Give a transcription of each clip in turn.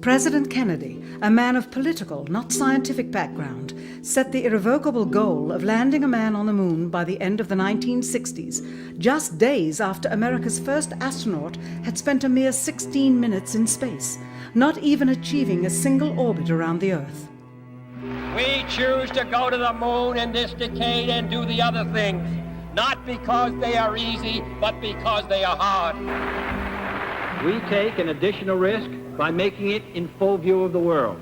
President Kennedy, a man of political, not scientific background, set the irrevocable goal of landing a man on the moon by the end of the 1960s, just days after America's first astronaut had spent a mere 16 minutes in space, not even achieving a single orbit around the Earth. We choose to go to the moon in this decade and do the other things, not because they are easy, but because they are hard. We take an additional risk by making it in full view of the world.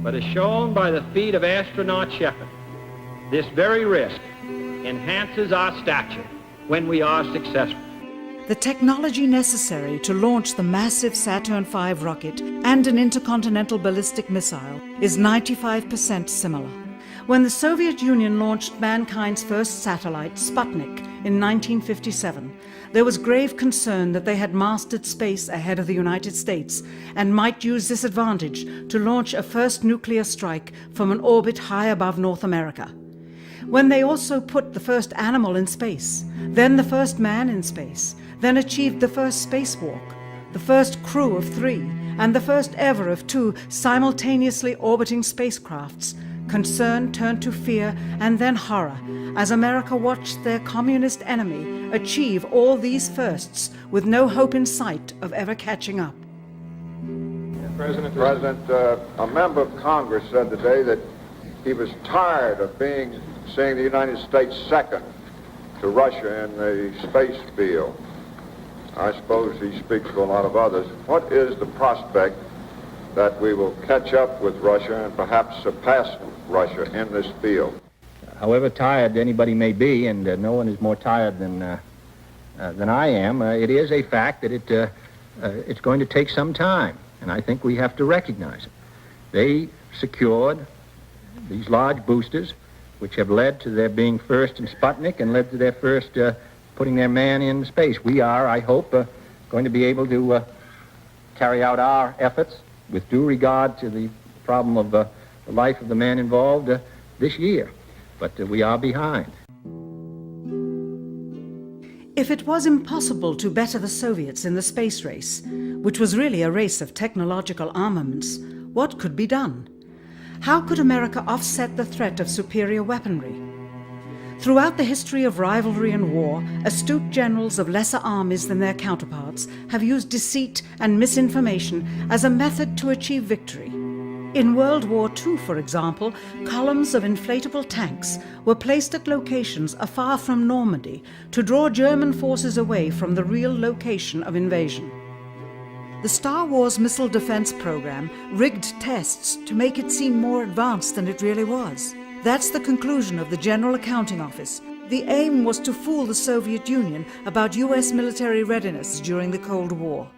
But as shown by the feat of astronaut Shepard, this very risk enhances our stature when we are successful. The technology necessary to launch the massive Saturn V rocket and an intercontinental ballistic missile is 95% similar. When the Soviet Union launched mankind's first satellite, Sputnik, in 1957, there was grave concern that they had mastered space ahead of the United States and might use this advantage to launch a first nuclear strike from an orbit high above North America. When they also put the first animal in space, then the first man in space, then achieved the first spacewalk, the first crew of 3, and the first ever of 2 simultaneously orbiting spacecrafts, concern turned to fear and then horror as America watched their communist enemy achieve all these firsts with no hope in sight of ever catching up. President, a member of Congress said today that he was tired of seeing the United States second to Russia in the space field. I suppose he speaks for a lot of others. What is the prospect that we will catch up with Russia and perhaps surpass Russia in this field? However tired anybody may be, and no one is more tired than I am, it is a fact that it's going to take some time, and I think we have to recognize it. They secured these large boosters, which have led to their being first in Sputnik and led to their first putting their man in space. We are, I hope, going to be able to carry out our efforts with due regard to the problem of the life of the man involved this year. But we are behind. If it was impossible to better the Soviets in the space race, which was really a race of technological armaments, what could be done? How could America offset the threat of superior weaponry? Throughout the history of rivalry and war, astute generals of lesser armies than their counterparts have used deceit and misinformation as a method to achieve victory. In World War II, for example, columns of inflatable tanks were placed at locations afar from Normandy to draw German forces away from the real location of invasion. The Star Wars missile defense program rigged tests to make it seem more advanced than it really was. That's the conclusion of the General Accounting Office. The aim was to fool the Soviet Union about US military readiness during the Cold War.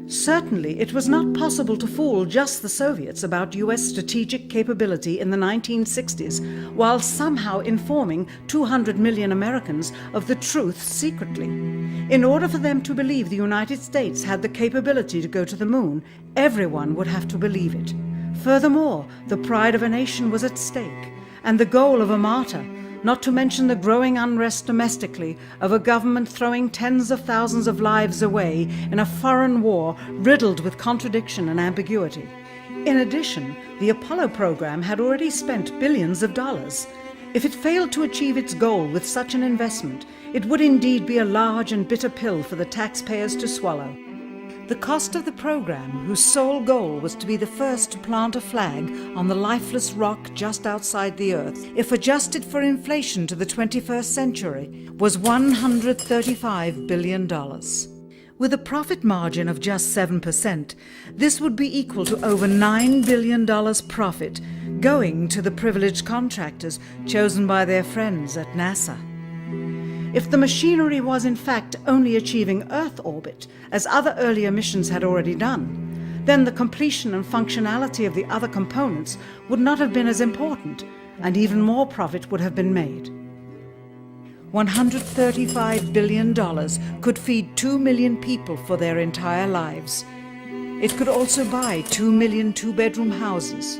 Certainly, it was not possible to fool just the Soviets about US strategic capability in the 1960s, while somehow informing 200 million Americans of the truth secretly. In order for them to believe the United States had the capability to go to the moon, everyone would have to believe it. Furthermore, the pride of a nation was at stake, and the goal of a martyr, not to mention the growing unrest domestically of a government throwing tens of thousands of lives away in a foreign war riddled with contradiction and ambiguity. In addition, the Apollo program had already spent billions of dollars. If it failed to achieve its goal with such an investment, it would indeed be a large and bitter pill for the taxpayers to swallow. The cost of the program, whose sole goal was to be the first to plant a flag on the lifeless rock just outside the Earth, if adjusted for inflation to the 21st century, was $135 billion. With a profit margin of just 7%, this would be equal to over $9 billion profit going to the privileged contractors chosen by their friends at NASA. If the machinery was in fact only achieving Earth orbit, as other earlier missions had already done, then the completion and functionality of the other components would not have been as important, and even more profit would have been made. $135 billion could feed 2 million people for their entire lives. It could also buy 2 million two-bedroom houses.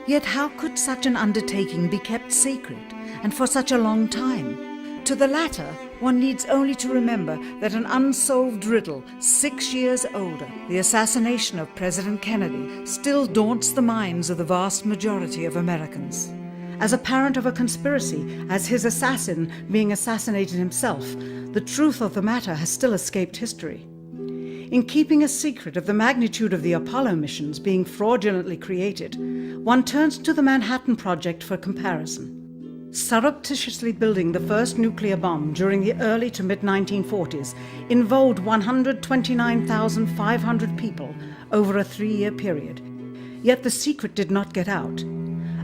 Yet how could such an undertaking be kept secret, and for such a long time? To the latter, one needs only to remember that an unsolved riddle 6 years older, the assassination of President Kennedy, still daunts the minds of the vast majority of Americans. As a parent of a conspiracy, as his assassin being assassinated himself, the truth of the matter has still escaped history. In keeping a secret of the magnitude of the Apollo missions being fraudulently created, one turns to the Manhattan Project for comparison. Surreptitiously building the first nuclear bomb during the early to mid-1940s involved 129,500 people over a 3-year period. Yet the secret did not get out.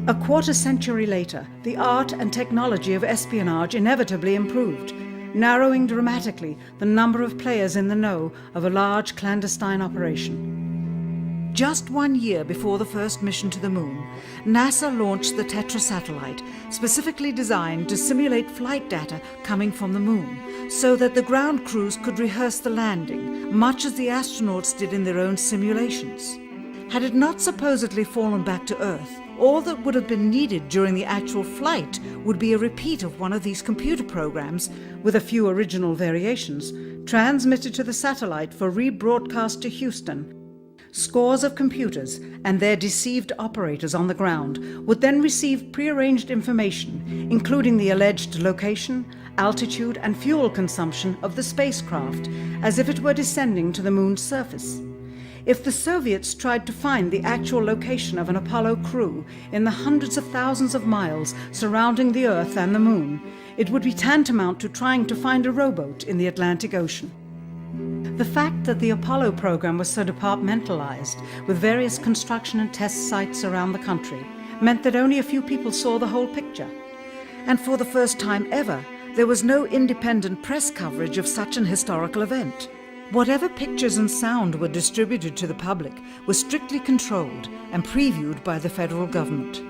A quarter century later, the art and technology of espionage inevitably improved, narrowing dramatically the number of players in the know of a large clandestine operation. Just 1 year before the first mission to the moon, NASA launched the Tetra satellite, specifically designed to simulate flight data coming from the moon, so that the ground crews could rehearse the landing, much as the astronauts did in their own simulations. Had it not supposedly fallen back to Earth, all that would have been needed during the actual flight would be a repeat of one of these computer programs, with a few original variations, transmitted to the satellite for rebroadcast to Houston. Scores of computers and their deceived operators on the ground would then receive prearranged information, including the alleged location, altitude, and fuel consumption of the spacecraft, as if it were descending to the moon's surface. If the Soviets tried to find the actual location of an Apollo crew in the hundreds of thousands of miles surrounding the Earth and the moon, it would be tantamount to trying to find a rowboat in the Atlantic Ocean. The fact that the Apollo program was so departmentalized, with various construction and test sites around the country, meant that only a few people saw the whole picture. And for the first time ever, there was no independent press coverage of such an historical event. Whatever pictures and sound were distributed to the public were strictly controlled and previewed by the federal government.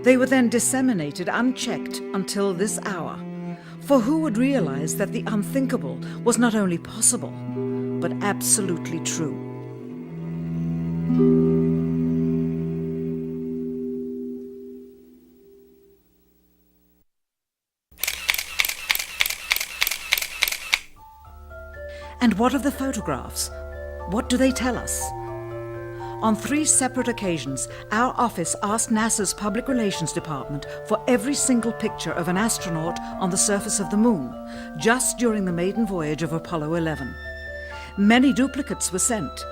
They were then disseminated unchecked until this hour. For who would realize that the unthinkable was not only possible, but absolutely true? And what of the photographs? What do they tell us? On 3 separate occasions, our office asked NASA's Public Relations Department for every single picture of an astronaut on the surface of the moon, just during the maiden voyage of Apollo 11. Many duplicates were sent.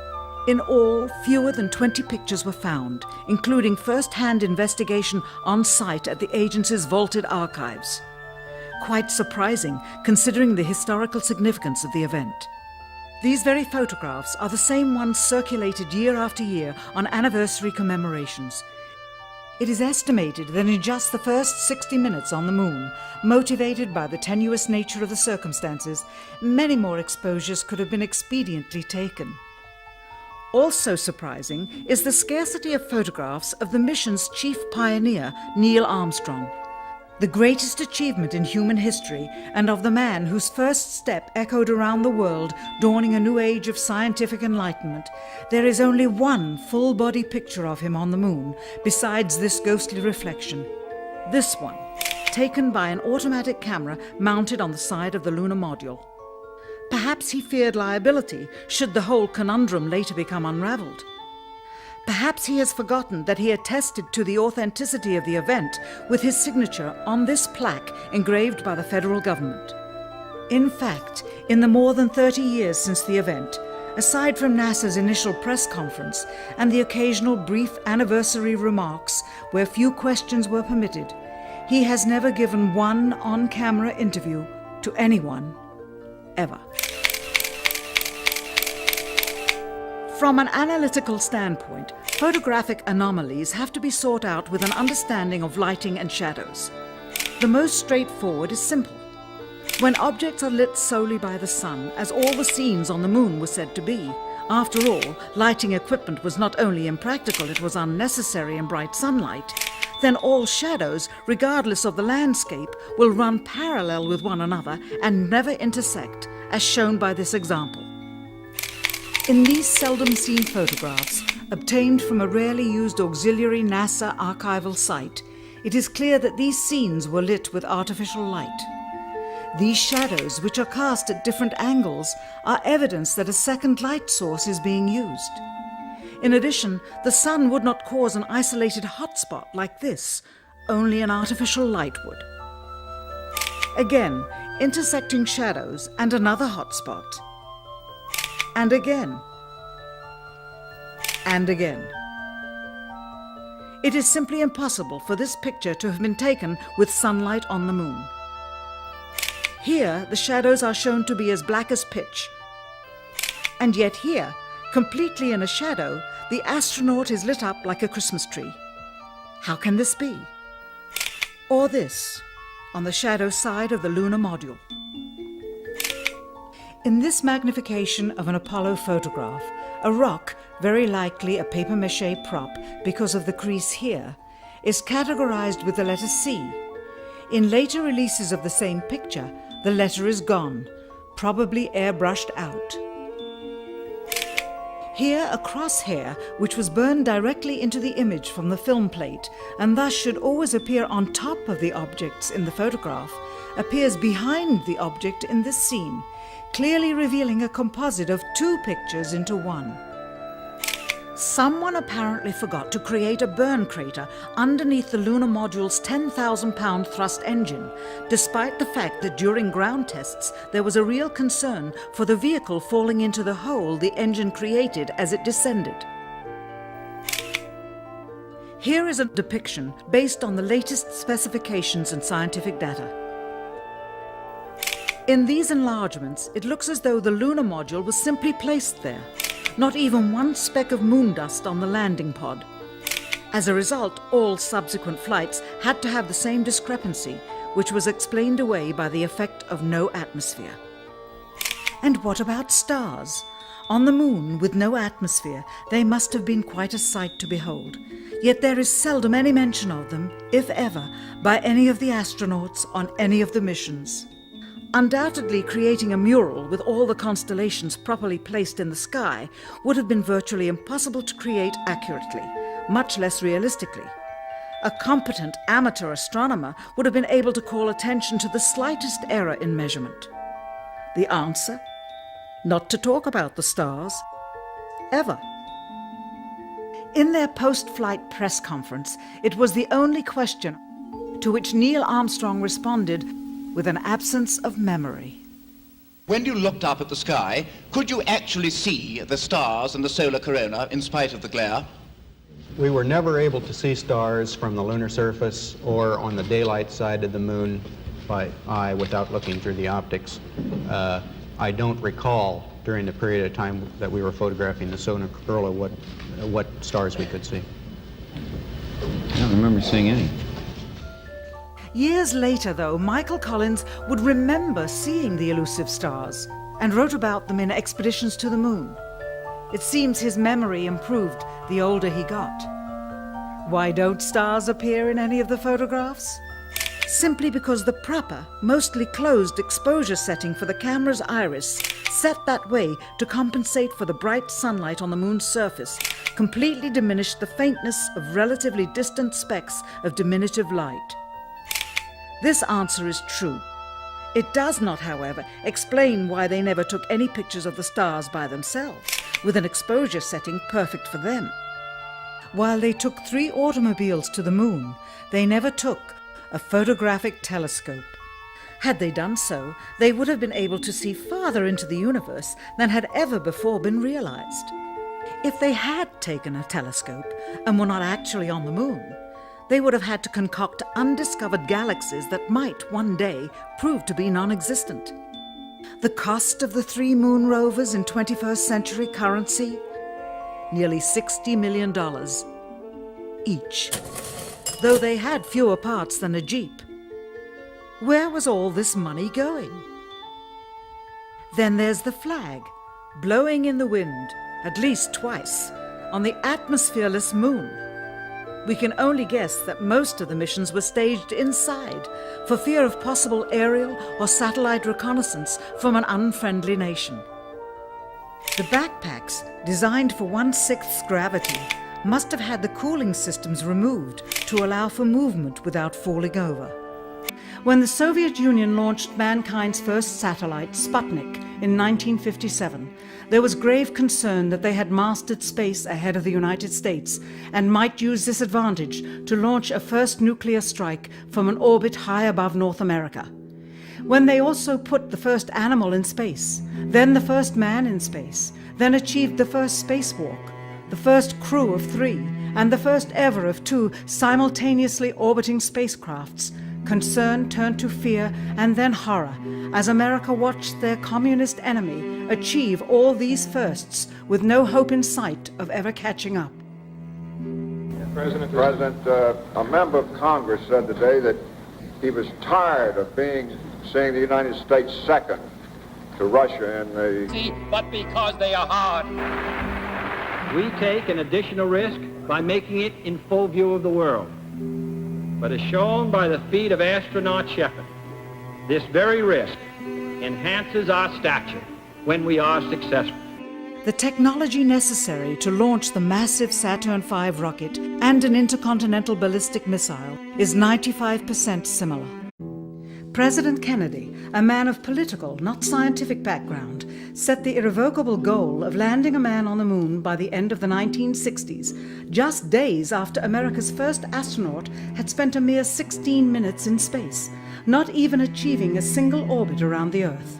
In all, fewer than 20 pictures were found, including first-hand investigation on site at the agency's vaulted archives. Quite surprising, considering the historical significance of the event. These very photographs are the same ones circulated year after year on anniversary commemorations. It is estimated that in just the first 60 minutes on the moon, motivated by the tenuous nature of the circumstances, many more exposures could have been expediently taken. Also surprising is the scarcity of photographs of the mission's chief pioneer, Neil Armstrong. The greatest achievement in human history, and of the man whose first step echoed around the world, dawning a new age of scientific enlightenment, there is only one full-body picture of him on the moon, besides this ghostly reflection. This one, taken by an automatic camera mounted on the side of the lunar module. Perhaps he feared liability should the whole conundrum later become unraveled. Perhaps he has forgotten that he attested to the authenticity of the event with his signature on this plaque engraved by the federal government. In fact, in the more than 30 years since the event, aside from NASA's initial press conference and the occasional brief anniversary remarks where few questions were permitted, he has never given one on-camera interview to anyone, ever. From an analytical standpoint, photographic anomalies have to be sought out with an understanding of lighting and shadows. The most straightforward is simple. When objects are lit solely by the sun, as all the scenes on the moon were said to be, after all, lighting equipment was not only impractical, it was unnecessary in bright sunlight, then all shadows, regardless of the landscape, will run parallel with one another and never intersect, as shown by this example. In these seldom-seen photographs, obtained from a rarely used auxiliary NASA archival site, it is clear that these scenes were lit with artificial light. These shadows, which are cast at different angles, are evidence that a second light source is being used. In addition, the sun would not cause an isolated hotspot like this, only an artificial light would. Again, intersecting shadows and another hotspot. And again. And again. It is simply impossible for this picture to have been taken with sunlight on the moon. Here, the shadows are shown to be as black as pitch. And yet here, completely in a shadow, the astronaut is lit up like a Christmas tree. How can this be? Or this, on the shadow side of the lunar module. In this magnification of an Apollo photograph, a rock, very likely a papier-mâché prop because of the crease here, is categorized with the letter C. In later releases of the same picture, the letter is gone, probably airbrushed out. Here, a crosshair, which was burned directly into the image from the film plate, and thus should always appear on top of the objects in the photograph, appears behind the object in this scene, clearly revealing a composite of two pictures into one. Someone apparently forgot to create a burn crater underneath the lunar module's 10,000-pound thrust engine, despite the fact that during ground tests there was a real concern for the vehicle falling into the hole the engine created as it descended. Here is a depiction based on the latest specifications and scientific data. In these enlargements, it looks as though the lunar module was simply placed there. Not even one speck of moon dust on the landing pod. As a result, all subsequent flights had to have the same discrepancy, which was explained away by the effect of no atmosphere. And what about stars? On the moon, with no atmosphere, they must have been quite a sight to behold. Yet there is seldom any mention of them, if ever, by any of the astronauts on any of the missions. Undoubtedly, creating a mural with all the constellations properly placed in the sky would have been virtually impossible to create accurately, much less realistically. A competent amateur astronomer would have been able to call attention to the slightest error in measurement. The answer? Not to talk about the stars. Ever. In their post-flight press conference, it was the only question to which Neil Armstrong responded with an absence of memory. When you looked up at the sky, could you actually see the stars and the solar corona in spite of the glare? We were never able to see stars from the lunar surface or on the daylight side of the moon by eye without looking through the optics. I don't recall during the period of time that we were photographing the solar corona what stars we could see. I don't remember seeing any. Years later, though, Michael Collins would remember seeing the elusive stars and wrote about them in Expeditions to the Moon. It seems his memory improved the older he got. Why don't stars appear in any of the photographs? Simply because the proper, mostly closed exposure setting for the camera's iris, set that way to compensate for the bright sunlight on the moon's surface, completely diminished the faintness of relatively distant specks of diminutive light. This answer is true. It does not, however, explain why they never took any pictures of the stars by themselves, with an exposure setting perfect for them. While they took 3 automobiles to the moon, they never took a photographic telescope. Had they done so, they would have been able to see farther into the universe than had ever before been realized. If they had taken a telescope and were not actually on the moon, they would have had to concoct undiscovered galaxies that might one day prove to be non-existent. The cost of the 3 moon rovers in 21st century currency? Nearly $60 million each, though they had fewer parts than a Jeep. Where was all this money going? Then there's the flag, blowing in the wind, at least twice, on the atmosphereless moon. We can only guess that most of the missions were staged inside for fear of possible aerial or satellite reconnaissance from an unfriendly nation. The backpacks, designed for 1/6 gravity, must have had the cooling systems removed to allow for movement without falling over. When the Soviet Union launched mankind's first satellite, Sputnik, in 1957, there was grave concern that they had mastered space ahead of the United States and might use this advantage to launch a first nuclear strike from an orbit high above North America. When they also put the first animal in space, then the first man in space, then achieved the first spacewalk, the first crew of 3, and the first ever of 2 simultaneously orbiting spacecrafts, concern turned to fear and then horror as America watched their communist enemy achieve all these firsts with no hope in sight of ever catching up. President, a member of Congress said today that he was tired of seeing the United States second to Russia in the... But because they are hard. We take an additional risk by making it in full view of the world. But as shown by the feat of astronaut Shepard, this very risk enhances our stature when we are successful. The technology necessary to launch the massive Saturn V rocket and an intercontinental ballistic missile is 95% similar. President Kennedy, a man of political, not scientific background, set the irrevocable goal of landing a man on the moon by the end of the 1960s, just days after America's first astronaut had spent a mere 16 minutes in space, not even achieving a single orbit around the Earth.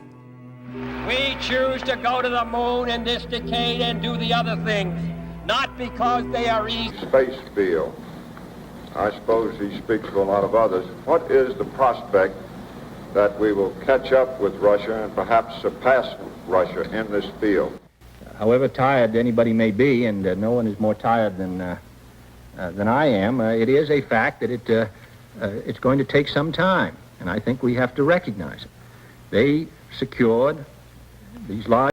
We choose to go to the moon in this decade and do the other things, not because they are easy. Space bill. I suppose he speaks for a lot of others. What is the prospect that we will catch up with Russia and perhaps surpass Russia in this field? However tired anybody may be, and no one is more tired than I am, it is a fact that it's going to take some time, and I think we have to recognize it. They secured these large